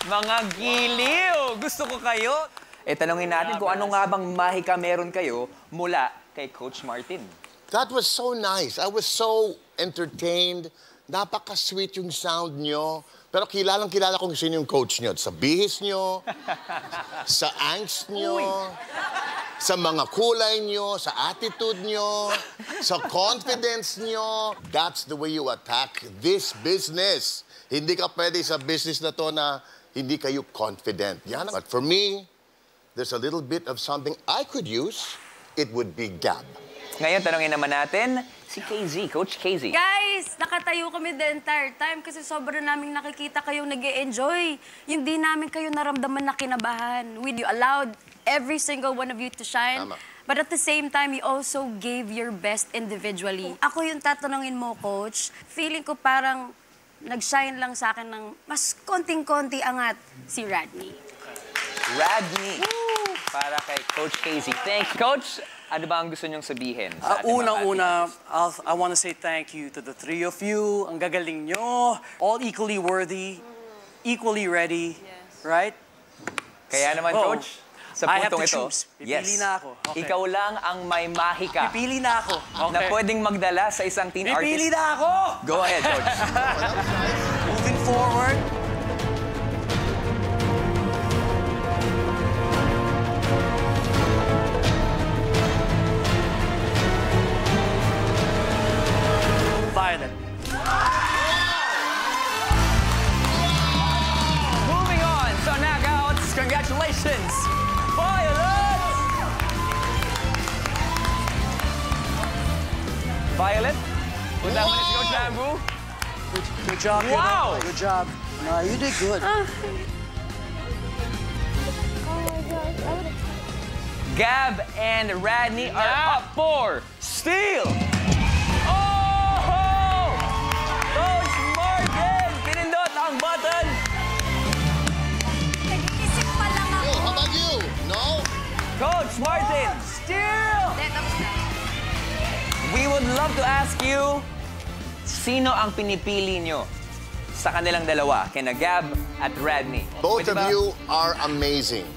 Mga giliw! Gusto ko kayo. Tanungin natin kung ano nga bang mahika meron kayo mula kay Coach Martin. That was so nice. I was so entertained. Napaka-sweet yung sound nyo. Pero kilalang-kilala kung sino yung coach nyo. Sa bihis nyo, sa angst nyo, sa mga kulay nyo, sa attitude nyo, sa confidence nyo. That's the way you attack this business. Hindi ka pwede sa business na to na hindi kayo confident. Yan. But for me, there's a little bit of something I could use. It would be Gab. Ngayon, tanongin naman natin si KZ, Coach KZ. Guys, nakatayo kami the entire time kasi sobrang naming nakikita kayong nag-e-enjoy. Hindi namin kayo naramdaman na kinabahan. You allowed every single one of you to shine. Tama. But at the same time, you also gave your best individually. Ako yung tatanungin mo, Coach. Feeling ko parang nag-shine lang sa akin ng mas konting-konti angat si Radney. Radney. Woo! Para kay Coach KZ. Thanks, Coach. Ano ba ang gusto niyong sabihin? Unang-una, I want to say thank you to the three of you. Ang gagaling nyo. All equally worthy, equally ready, right? Kaya naman, Coach, sa puntong ito, Pipili na ako. Okay. Ikaw lang ang may mahika Pipili na ako. Okay. na pwedeng magdala sa isang teen artist. Pipili na ako! Go ahead, Coach. Moving forward. Violet. Moving on, so knockouts, congratulations, Violet! Violet, punta mo na si Coach Bamboo. Good job. Wow! Good job. No, you did good. Gab and Radney are up for steal! Coach Martin, still! We would love to ask you, sino ang pinipili nyo sa kanilang dalawa, kina Gab at Radney? Both of you are amazing.